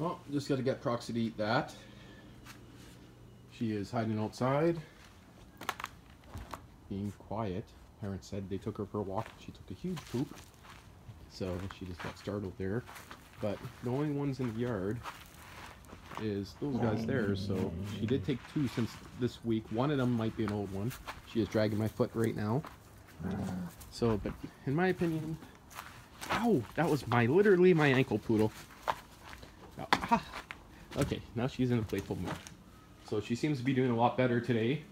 Well, just got to get Proxy to eat that. She is hiding outside, being quiet. Parents said they took her for a walk. She took a huge poop, so she just got startled there. But the only ones in the yard is those guys there, so she did take two since this week. One of them might be an old one. She is dragging my foot right now. So, but in my opinion, ow, that was literally my ankle poodle. Ah, okay, now she's in a playful mood. So she seems to be doing a lot better today.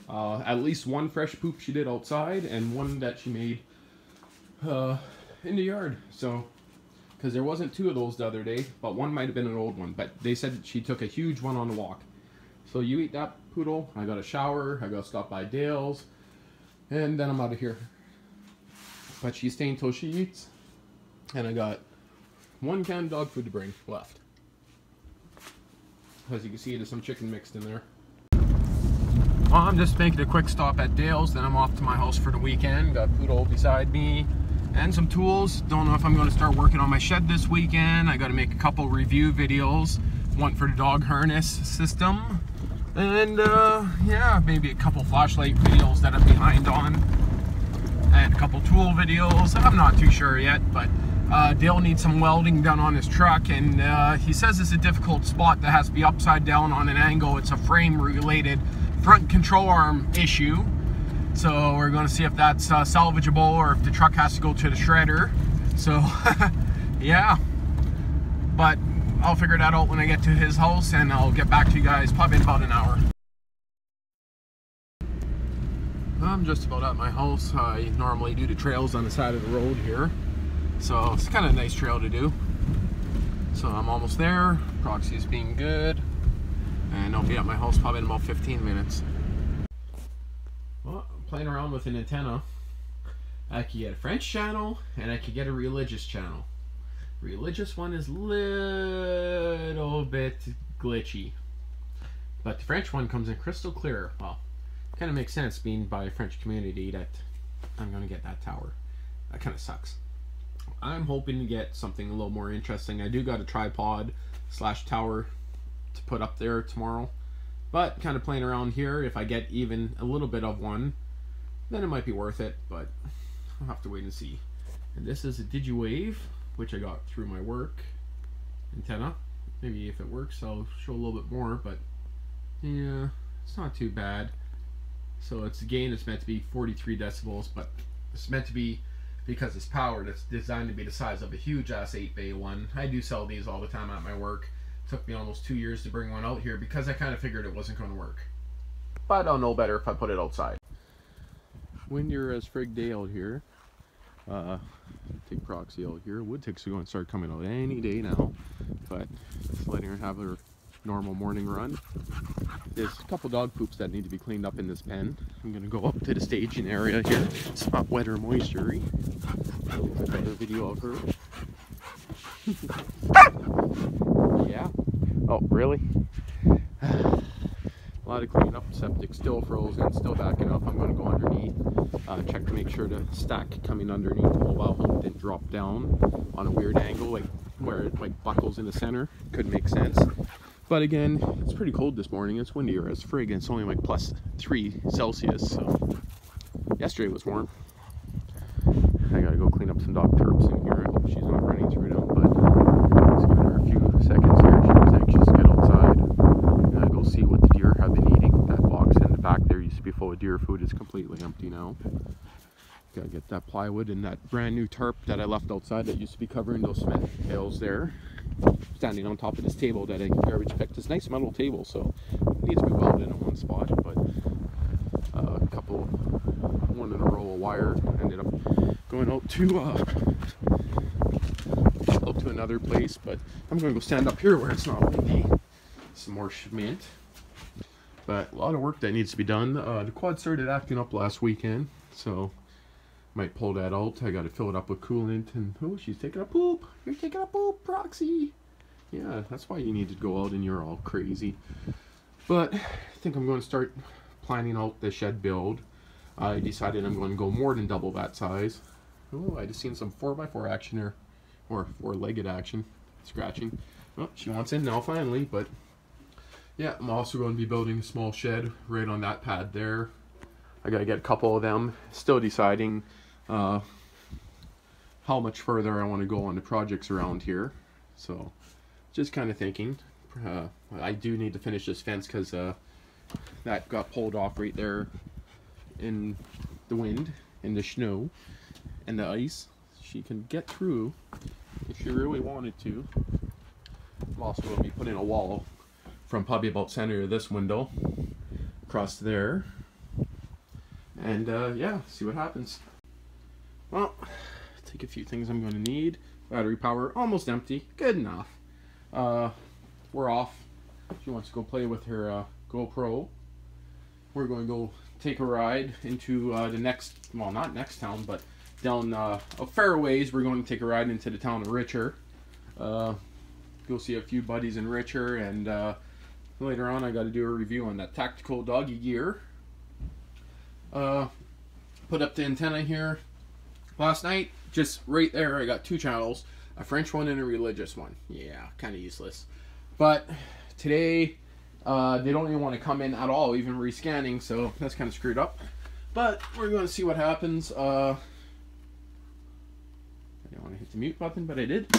At least one fresh poop she did outside, and one that she made in the yard. So, because there wasn't two of those the other day, but one might have been an old one. But they said she took a huge one on the walk. So you eat that, poodle. I got a shower. I got to stop by Dale's, and then I'm out of here. But she's staying till she eats, and I got one can of dog food to bring left. As you can see, there's some chicken mixed in there. Well, I'm just making a quick stop at Dale's, then I'm off to my house for the weekend. Got Poodle beside me and some tools. Don't know if I'm going to start working on my shed this weekend. I got to make a couple review videos. One for the dog harness system. And yeah, maybe a couple flashlight videos that I'm behind on. And a couple tool videos. I'm not too sure yet, but Dale needs some welding done on his truck, and he says it's a difficult spot that has to be upside down on an angle. It's a frame related front control arm issue, so we're going to see if that's salvageable or if the truck has to go to the shredder. So yeah, but I'll figure that out when I get to his house, and I'll get back to you guys probably in about an hour. I'm just about at my house. I normally do the trails on the side of the road here, so it's kind of a nice trail to do. So I'm almost there. Proxy is being good, and I'll be at my house probably in about 15 minutes. Well, I'm playing around with an antenna. I could get a French channel, and I could get a religious channel. Religious one is a little bit glitchy, but the French one comes in crystal clear. Well, kind of makes sense being by a French community that I'm going to get that tower. That kind of sucks. I'm hoping to get something a little more interesting. I do got a tripod / tower to put up there tomorrow, but kind of playing around here. If I get even a little bit of one, then it might be worth it, but I'll have to wait and see. And this is a DigiWave, which I got through my work antenna. Maybe if it works I'll show a little bit more, but yeah, it's not too bad. So it's gain, it's meant to be 43 decibels, but it's meant to be, because it's powered, it's designed to be the size of a huge ass 8-bay one. I do sell these all the time at my work. It took me almost 2 years to bring one out here because I kind of figured it wasn't going to work. But I'll know better if I put it outside. Windier as frig day out here. Take Proxy out here. Wood ticks are going to start coming out any day now, but just letting her have her normal morning run. There's a couple dog poops that need to be cleaned up in this pen. I'm going to go up to the staging area here. It's not wet or moistury. Another video of her. Yeah. Oh, really? A lot of cleaning up. Septic still frozen, still backing up. I'm going to go underneath, check to make sure the stack coming underneath the mobile home didn't drop down on a weird angle, like where it like buckles in the center. Could make sense. But again, it's pretty cold this morning. It's windier as frig, and it's only like +3 Celsius. So yesterday was warm. I gotta go clean up some dog turps in here. I hope she's not running through them, but let's give her a few seconds here. She was anxious to get outside. I'm gonna go see what the deer have been eating. That box in the back there used to be full of deer food. It's completely empty now. Gotta get that plywood and that brand new tarp that I left outside that used to be covering those cement bales there. Standing on top of this table that I garbage picked. This nice metal table, so it needs to be welded in one spot, but one in a roll of wire. Ended up going out to another place, but I'm going to go stand up here where it's not windy. Some more cement, but a lot of work that needs to be done. The quad started acting up last weekend, so might pull that out. I got to fill it up with coolant, and oh, she's taking a poop. You're taking a poop, Proxy. Yeah, that's why you need to go out and you're all crazy. But I think I'm going to start planning out the shed build. I decided I'm going to go more than double that size. Oh, I just seen some 4x4 action there, or 4-legged action, scratching. Oh, she wants in now finally, but yeah, I'm also going to be building a small shed right on that pad there. I gotta get a couple of them. Still deciding how much further I want to go on the projects around here. So just kind of thinking. I do need to finish this fence because that got pulled off right there in the wind, in the snow, and the ice. She can get through if she really wanted to. I'm also going to be putting a wall from probably about center of this window across there. And yeah, see what happens. Well, take a few things I'm going to need. Battery power, almost empty. Good enough. We're off. She wants to go play with her GoPro. We're going to go take a ride into the next, well, not next town, but down a fair ways. We're going to take a ride into the town of Richer. Go see a few buddies in Richer, and later on I got to do a review on that tactical doggy gear. Put up the antenna here last night. Just right there, I got two channels, a French one and a religious one. Yeah, kind of useless. But today, they don't even want to come in at all, even rescanning, so that's kind of screwed up. But we're going to see what happens. I didn't want to hit the mute button, but I did.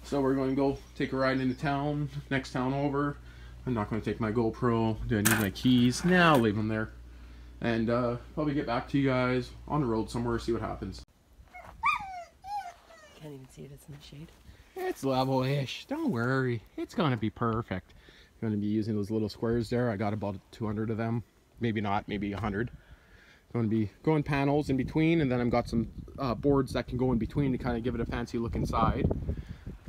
So we're going to go take a ride into town, next town over. I'm not going to take my GoPro. Do I need my keys? Nah, I'll leave them there. And probably get back to you guys on the road somewhere, see what happens. Can't even see it, it's in the shade. It's level-ish. Don't worry. It's going to be perfect. I'm going to be using those little squares there. I got about 200 of them. Maybe not, maybe 100. Going to be going panels in between, and then I've got some boards that can go in between to kind of give it a fancy look inside.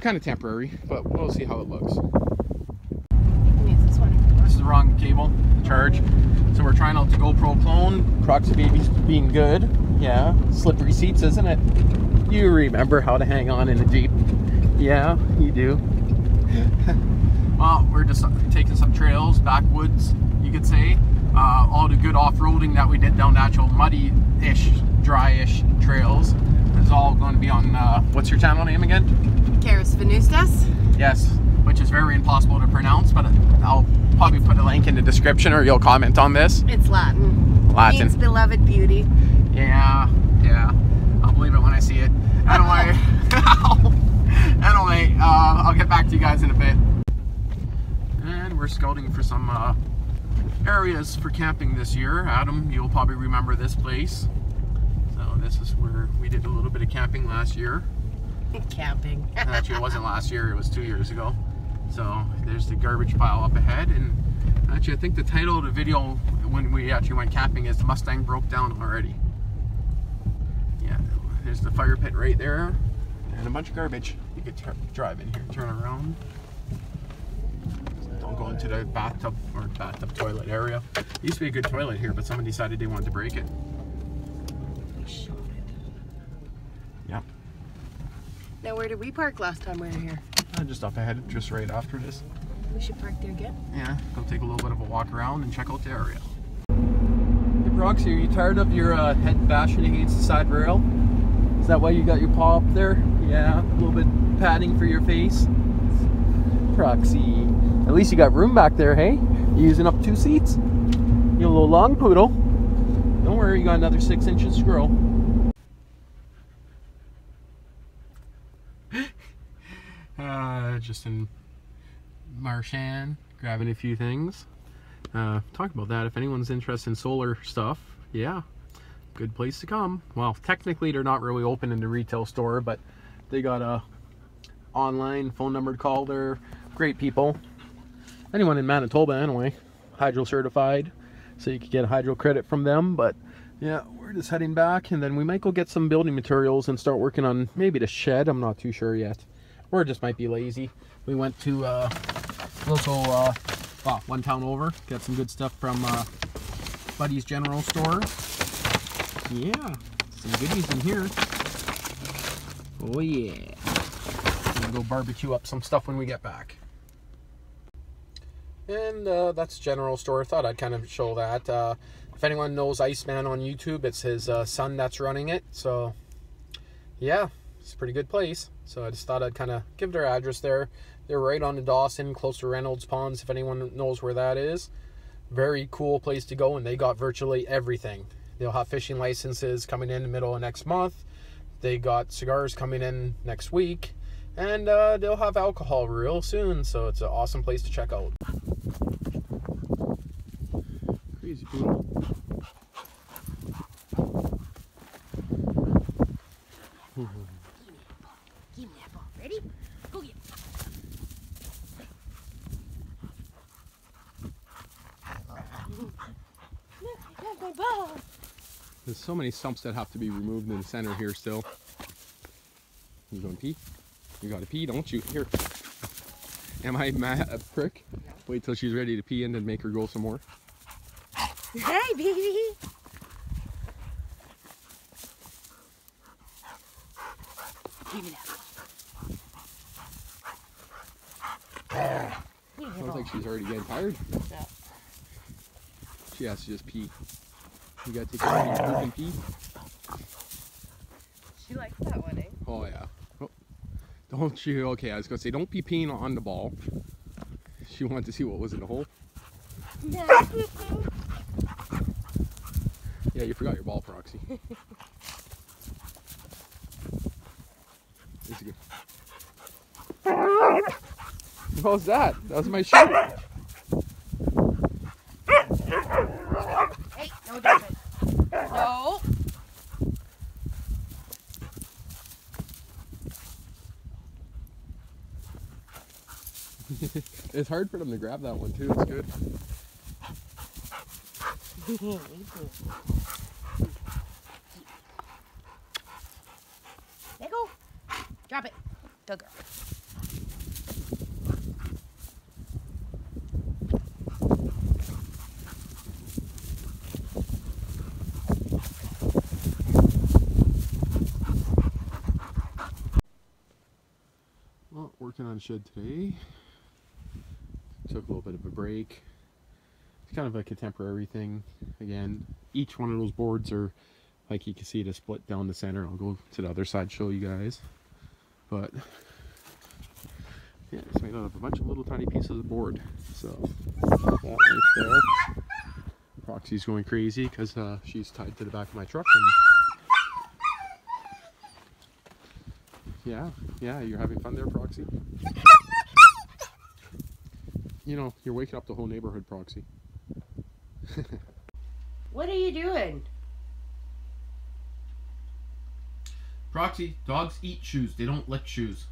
Kind of temporary, but we'll see how it looks. This is the wrong cable to charge. So we're trying out the GoPro clone. Proxy baby's being good. Yeah, slippery seats, isn't it? You remember how to hang on in a Jeep. Yeah, you do. Well, we're just taking some trails, backwoods, you could say. All the good off-roading that we did down the actual muddy-ish, dry-ish trails is all going to be on, what's your channel name again? Caris Venustas. Yes, which is very impossible to pronounce, but I'll probably put a link in the description, or you'll comment on this. It's Latin. Latin. Means beloved beauty. Yeah, yeah. I'll believe it when I see it. Anyway, I'll get back to you guys in a bit. And we're scouting for some areas for camping this year. Adam, you'll probably remember this place. So this is where we did a little bit of camping last year. Camping. Actually, it wasn't last year, it was 2 years ago. So there's the garbage pile up ahead, and actually I think the title of the video when we actually went camping is "The Mustang Broke Down Already." Yeah, there's the fire pit right there, and a bunch of garbage. You could drive in here, turn around. Don't go into the bathtub or toilet area. It used to be a good toilet here, but someone decided they wanted to break it. We shot it. Yep. Now where did we park last time we were here? Just up ahead, just right after this. We should park there again. Yeah, go take a little bit of a walk around and check out the area. Hey Proxy, are you tired of your head bashing against the side rail? Is that why you got your paw up there? Yeah, a little bit padding for your face. Proxy, at least you got room back there, hey? You're using up 2 seats. You little long poodle. Don't worry, you got another 6 inches to grow. Just in Marchand, grabbing a few things. Talk about that. If anyone's interested in solar stuff, yeah, good place to come. Well, technically they're not really open in the retail store, but they got a online phone number to call. They're great people. Anyone in Manitoba anyway, hydro certified, so you can get hydro credit from them. But yeah, we're just heading back, and then we might go get some building materials and start working on maybe the shed. I'm not too sure yet. Or just might be lazy. We went to local, one town over, got some good stuff from Buddy's General Store. Yeah, some goodies in here. Oh yeah. We'll go barbecue up some stuff when we get back. And that's General Store. Thought I'd kind of show that. If anyone knows Iceman on YouTube, it's his son that's running it. So yeah, it's a pretty good place. So I just thought I'd kind of give their address there. They're right on the Dawson, close to Reynolds Ponds, if anyone knows where that is. Very cool place to go, and they got virtually everything. They'll have fishing licenses coming in the middle of next month. They got cigars coming in next week. And they'll have alcohol real soon, so it's an awesome place to check out. Crazy poodle. Give me that ball. Ready? Go get it. Look, I got my ball. There's so many stumps that have to be removed in the center here still. You going to pee? You got to pee, don't you? Here. Am I mad a prick? Wait till she's ready to pee and then make her go some more. Hey, baby. Give me that ball. Sounds like she's already getting tired. Yeah. She has to just pee. You gotta take her out and poop and pee. She likes that one, eh? Oh yeah. Oh. Don't you? Okay, I was gonna say don't be peeing on the ball. She wanted to see what was in the hole. No. Yeah, you forgot your ball, Proxy. This is good. What was that? That was my shoe. Hey, no jumping. No. It's hard for them to grab that one too. It's good. Let go. Drop it. Good girl. Well, working on shed today. Took a little bit of a break. It's kind of like a temporary thing. Again, each one of those boards are, like you can see, to split down the center. I'll go to the other side, show you guys. But yeah, it's made out of a bunch of little tiny pieces of board. So that right there. Proxy's going crazy because she's tied to the back of my truck. And yeah, you're having fun there, Proxy. You know, you're waking up the whole neighborhood, Proxy. What are you doing? Proxy, dogs eat shoes. They don't lick shoes.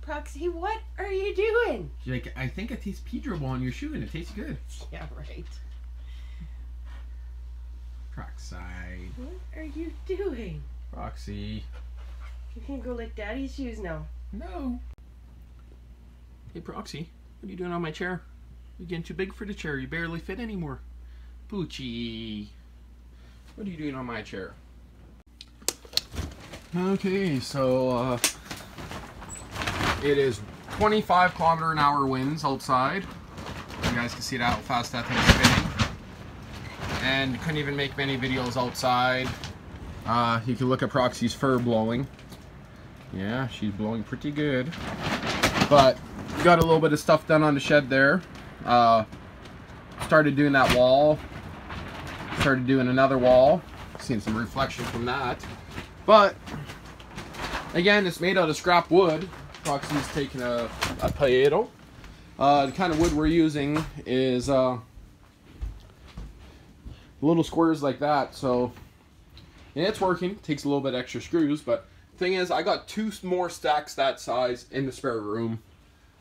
Proxy, what are you doing? She's like, I think I taste pea dribble on your shoe and it tastes good. Yeah, right. Proxy. What are you doing? Proxy. You can go lick Daddy's shoes now. No. Hey, Proxy. What are you doing on my chair? You're getting too big for the chair. You barely fit anymore. Poochie. What are you doing on my chair? Okay, so it is 25km/h winds outside. You guys can see that, how fast that thing's spinning. And couldn't even make many videos outside. You can look at Proxy's fur blowing. Yeah, she's blowing pretty good. But got a little bit of stuff done on the shed there. Started doing that wall. Started doing another wall. Seeing some reflection from that. But again, it's made out of scrap wood. Proxy's taking a Paedo. The kind of wood we're using is little squares like that. So yeah, it's working. Takes a little bit extra screws, but thing is, I got 2 more stacks that size in the spare room.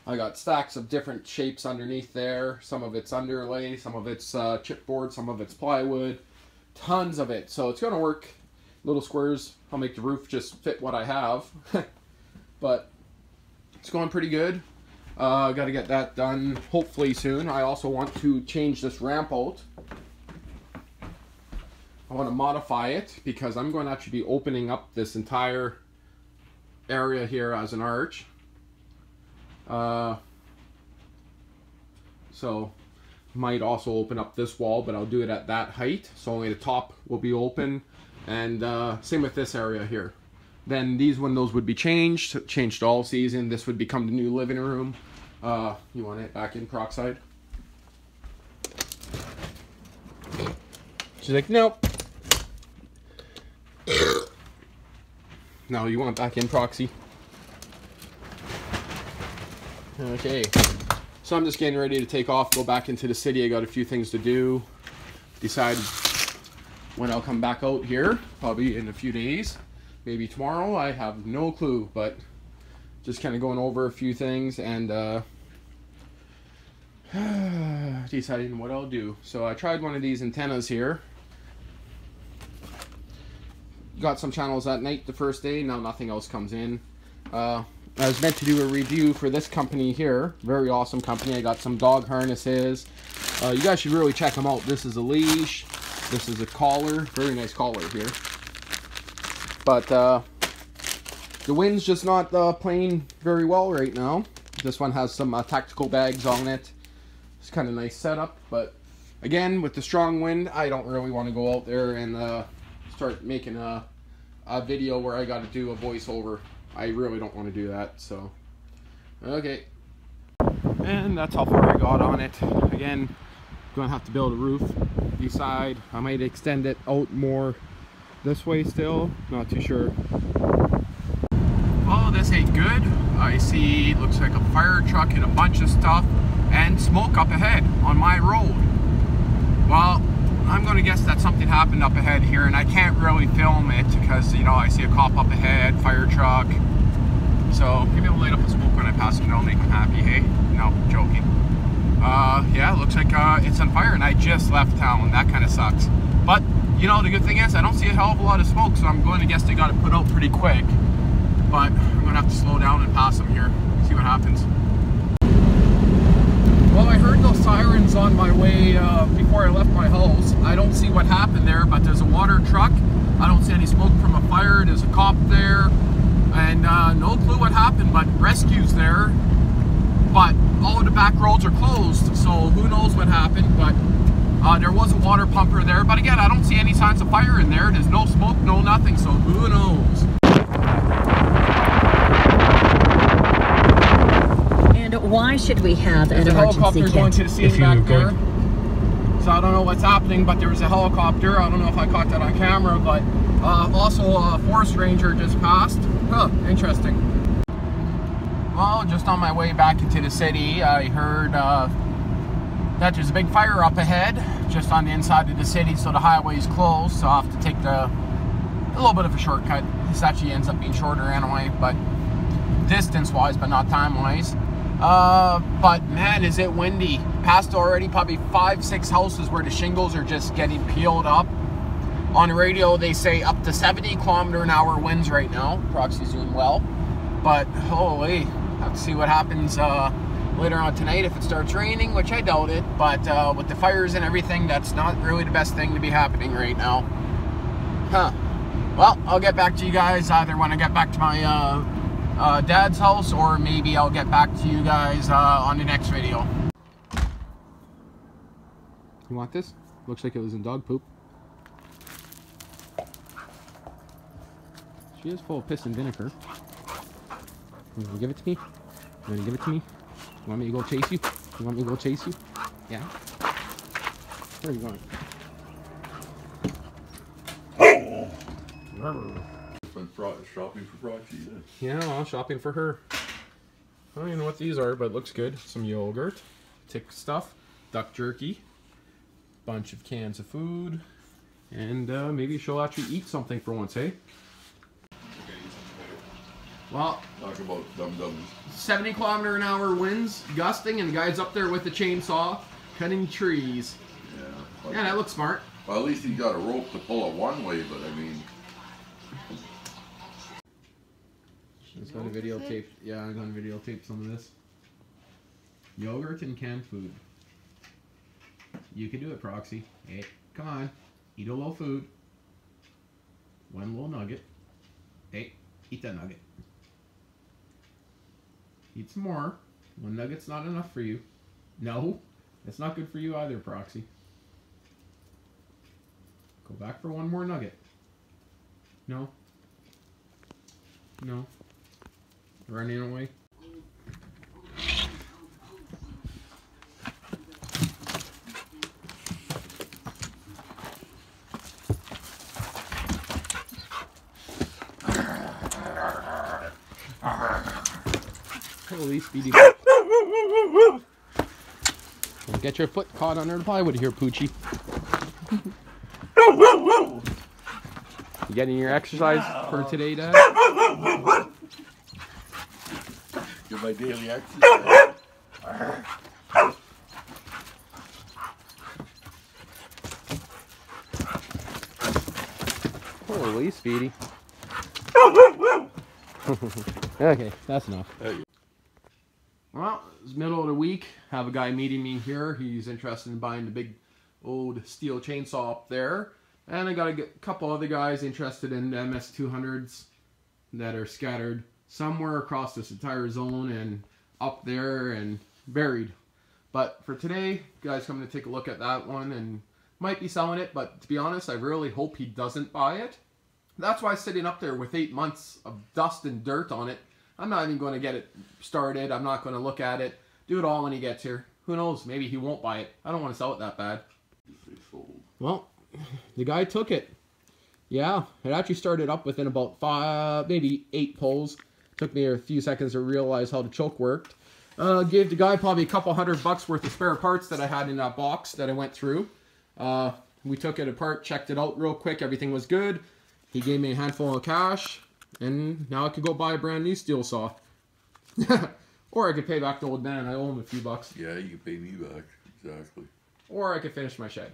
I got stacks of different shapes underneath there. Some of it's underlay, some of it's chipboard, some of it's plywood. Tons of it. So it's going to work. Little squares. I'll make the roof just fit what I have. But it's going pretty good. Got to get that done hopefully soon. I also want to change this ramp out. I want to modify it because I'm going to actually be opening up this entire area here as an arch. So might also open up this wall, but I'll do it at that height, so only the top will be open. And same with this area here. then these windows would be changed to all season. This would become the new living room. You want it back in peroxide? She's like, nope. No, you want back in proxy? Okay. So I'm just getting ready to take off, go back into the city. I got a few things to do. Decide when I'll come back out here, probably in a few days. Maybe tomorrow, I have no clue, but just kind of going over a few things and deciding what I'll do. So I tried one of these antennas here. Got some channels at night the first day, now nothing else comes in. I was meant to do a review for this company here. Very awesome company. I got some dog harnesses. You guys should really check them out. This is a leash. This is a collar. Very nice collar here. But the wind's just not playing very well right now. This one has some tactical bags on it. It's kind of nice setup. But again, with the strong wind, I don't really want to go out there and start making a video where I got to do a voiceover. I really don't want to do that. So, okay. And that's how far I got on it. Again, gonna have to build a roof. Decide I might extend it out more this way still, not too sure. Well, this ain't good. I see, looks like a fire truck and a bunch of stuff and smoke up ahead on my road. Well, I'm gonna guess that something happened up ahead here, and I can't really film it because, you know, I see a cop up ahead, fire truck. So maybe I'll light up the smoke when I pass it and I'll make them happy, hey? No, joking. Yeah, looks like it's on fire and I just left town. That kind of sucks. But you know, the good thing is I don't see a hell of a lot of smoke, so I'm going to guess they got it put out pretty quick. But I'm going to have to slow down and pass them here, see what happens. Well, I heard those sirens on my way before I left my house. I don't see what happened there, but there's a water truck. I don't see any smoke from a fire. There's a cop there. And no clue what happened, but rescue's there. But all of the back roads are closed, so who knows what happened. But there was a water pumper there, but again, I don't see any signs of fire in there. There's no smoke, no nothing, so who knows? And why should we have There's an a helicopter emergency going kit? to the scene back there. So I don't know what's happening, but there was a helicopter. I don't know if I caught that on camera, but also a forest ranger just passed. Huh, interesting. Well, just on my way back into the city, I heard that there's a big fire up ahead, just on the inside of the city, so the highway is closed, so I'll have to take a little bit of a shortcut. This actually ends up being shorter anyway, but distance-wise, but not time-wise. But man, is it windy. Passed already probably 5-6 houses where the shingles are just getting peeled up. On the radio, they say up to 70 km/h winds right now. Proxy's doing well. But holy, have to see what happens later on tonight if it starts raining, which I doubt it. But with the fires and everything, that's not really the best thing to be happening right now. Huh. Well, I'll get back to you guys either when I get back to my dad's house, or maybe I'll get back to you guys on the next video. You want this? Looks like it was in dog poop. She is full of piss and vinegar. You want to give it to me? You want to give it to me? You want me to go chase you? You want me to go chase you? Yeah? Where are you going? Shopping for Proxy, yeah. Yeah, well, shopping for her. I don't even know what these are, but it looks good. Some yogurt, tick stuff, duck jerky, bunch of cans of food, and maybe she'll actually eat something for once, hey? Well, talk about dum-dums. 70 km/h winds, gusting, and the guy's up there with the chainsaw, cutting trees. Yeah. Yeah, that looks smart. Well, at least he got a rope to pull it one way, but I mean... It's going to videotape. Yeah, I'm going to videotape some of this. Yogurt and canned food. You can do it, Proxy. Hey, come on. Eat a little food. One little nugget. Hey, eat that nugget. Eat some more. One nugget's not enough for you. No, it's not good for you either, Proxy. Go back for one more nugget. No. No. Running away. Holy Speedy. Get your foot caught under the plywood here, Poochie. You getting your exercise for today, Dad? Get my daily exercise. Holy Speedy. Okay, that's enough. Well, it's middle of the week. Have a guy meeting me here. He's interested in buying the big old steel chainsaw up there. And I got a couple other guys interested in MS200s that are scattered somewhere across this entire zone and up there and buried. But for today, guys coming to take a look at that one and might be selling it. But to be honest, I really hope he doesn't buy it. That's why it's sitting up there with 8 months of dust and dirt on it. I'm not even going to get it started. I'm not going to look at it. Do it all when he gets here. Who knows? Maybe he won't buy it. I don't want to sell it that bad. Well, the guy took it. Yeah, it actually started up within about maybe 8 pulls. Took me a few seconds to realize how the choke worked. Gave the guy probably a couple $100 worth of spare parts that I had in that box that I went through. We took it apart, checked it out real quick. Everything was good. He gave me a handful of cash. And now I could go buy a brand new steel saw. Or I could pay back the old man. I owe him a few bucks. Yeah, you can pay me back. Exactly. Or I could finish my shed.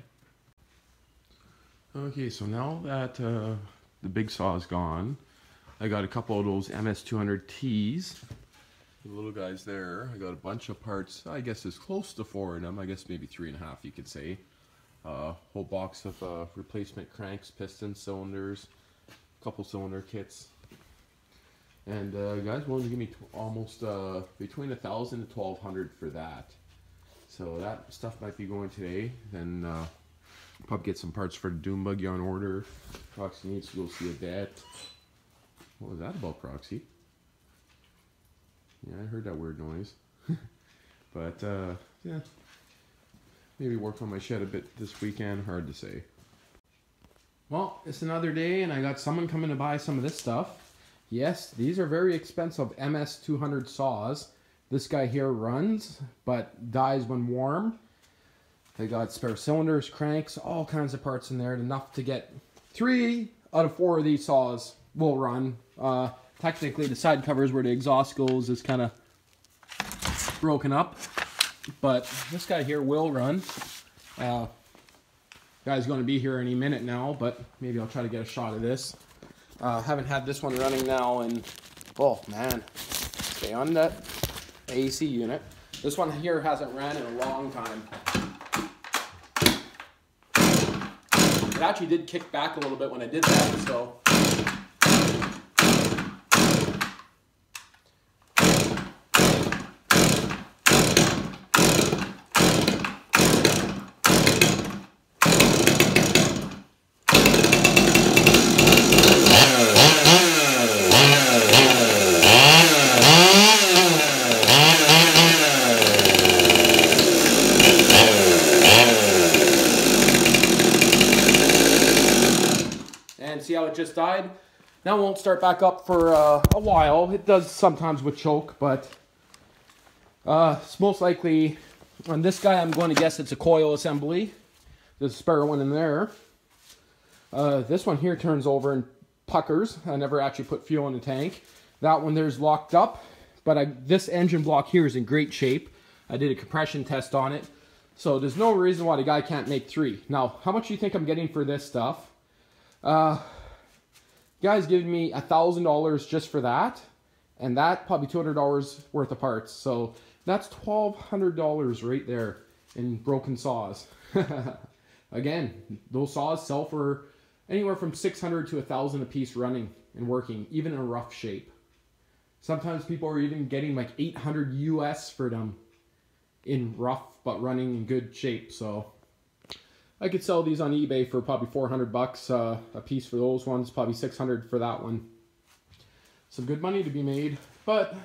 Okay, so now that the big saw is gone, I got a couple of those MS200Ts. The little guys there. I got a bunch of parts. I guess there's close to 4 in them. I guess maybe 3.5 you could say. Whole box of replacement cranks, pistons, cylinders, couple cylinder kits. And guys willing to give me almost between $1,000 and $1,200 for that. So that stuff might be going today. Then probably get some parts for the Doom Buggy on order. Proxy needs to go see a vet. What was that about, Proxy? Yeah, I heard that weird noise. But yeah, maybe work on my shed a bit this weekend. Hard to say. Well, it's another day, and I got someone coming to buy some of this stuff. Yes, these are very expensive MS200 saws. This guy here runs, but dies when warm. They got spare cylinders, cranks, all kinds of parts in there. Enough to get 3 out of 4 of these saws will run. Technically, the side covers where the exhaust goes is kind of broken up. But this guy here will run. Guy's going to be here any minute now, but maybe I'll try to get a shot of this. Haven't had this one running now, and oh man, stay on that AC unit. This one here hasn't ran in a long time. It actually did kick back a little bit when I did that, so. See how it just died? Now it won't start back up for a while. It does sometimes with choke, but it's most likely on this guy. I'm going to guess it's a coil assembly. There's a spare one in there. This one here turns over and puckers. I never actually put fuel in the tank. That one there's locked up, but this engine block here is in great shape. I did a compression test on it, so there's no reason why the guy can't make 3. Now, how much do you think I'm getting for this stuff? Guy's giving me $1,000 just for that, and that probably $200 worth of parts. So that's $1,200 right there in broken saws. Again, those saws sell for anywhere from $600 to $1,000 a piece running and working, even in rough shape. Sometimes people are even getting like $800 US for them in rough but running in good shape. So I could sell these on eBay for probably $400 a piece for those ones, probably $600 for that one. some good money to be made, but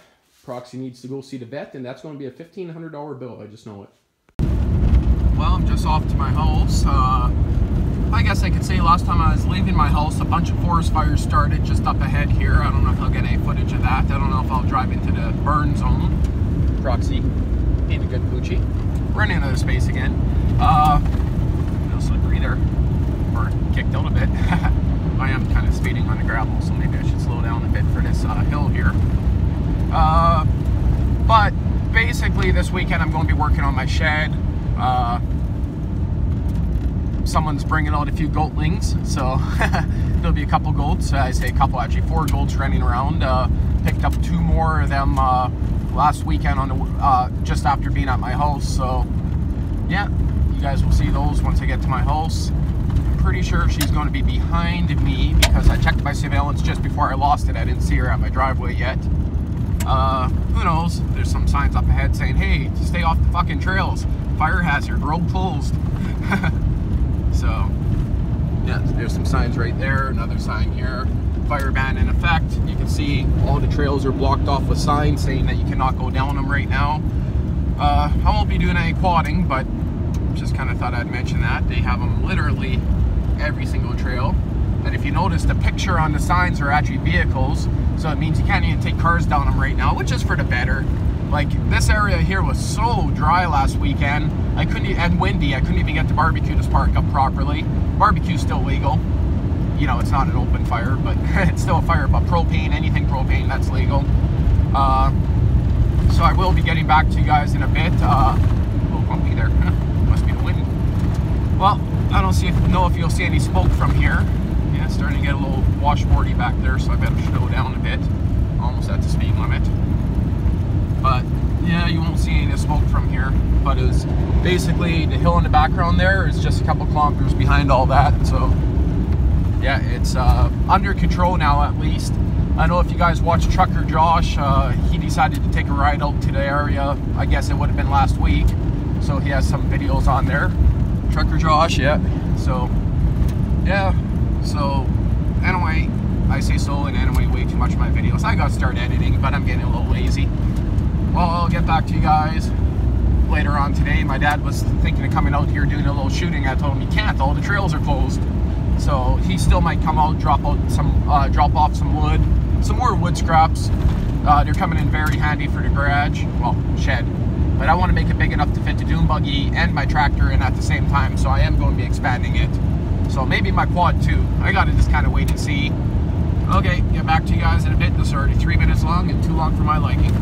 Proxy needs to go see the vet, and that's going to be a $1,500 bill. I just know it. Well, I'm just off to my house. I guess I could say last time I was leaving my house, a bunch of forest fires started just up ahead here. I don't know if I'll get any footage of that. I don't know if I'll drive into the burn zone. Proxy being a good poochie. Running out of space again. A little slippery there. Or kicked out a bit. I am kind of speeding on the gravel, so maybe I should slow down a bit for this hill here. But basically this weekend I'm going to be working on my shed. Someone's bringing out a few goatlings, so there'll be a couple goats. I say a couple, actually 4 goats running around. Picked up 2 more of them last weekend on the, just after being at my house. So yeah, you guys will see those once I get to my house. I'm pretty sure she's going to be behind me because I checked my surveillance just before I lost it. I didn't see her at my driveway yet. Who knows? There's some signs up ahead saying, hey, stay off the fucking trails. Fire hazard, road closed. So, yeah, there's some signs right there. Another sign here. Fire ban in effect. You can see all the trails are blocked off with signs saying that you cannot go down them right now. I won't be doing any quadding, but just kind of thought I'd mention that. They have them literally every single trail. And if you notice, the picture on the signs are actually vehicles, so it means you can't even take cars down them right now, which is for the better. Like, this area here was so dry last weekend, I couldn't, and windy, I couldn't even get the barbecue to spark up properly. Barbecue's still legal. You know, it's not an open fire, but it's still a fire. But propane, anything propane, that's legal. So I will be getting back to you guys in a bit. A little bumpy there. Must be the wind. Well, I don't know if you'll see any smoke from here. Yeah, it's starting to get a little washboardy back there, so I better slow down a bit. Almost at the speed limit. But yeah, you won't see any smoke from here. But it's basically the hill in the background there is just a couple kilometers behind all that. So yeah, it's under control now at least. I know if you guys watch Trucker Josh, he decided to take a ride out to the area. I guess it would have been last week. So he has some videos on there. Trucker Josh, yeah. So yeah. So anyway, I say so, and anyway, way too much of my videos. I got to start editing, but I'm getting a little lazy. Well, I'll get back to you guys later on today. My dad was thinking of coming out here doing a little shooting. I told him he can't, all the trails are closed. So he still might come out, drop off some wood, some more wood scraps. They're coming in very handy for the garage, well, shed. But I want to make it big enough to fit the dune buggy and my tractor in at the same time, so I am going to be expanding it. So maybe my quad too. I got to just kind of wait and see. Okay, get back to you guys in a bit. This is already 3 minutes long and too long for my liking.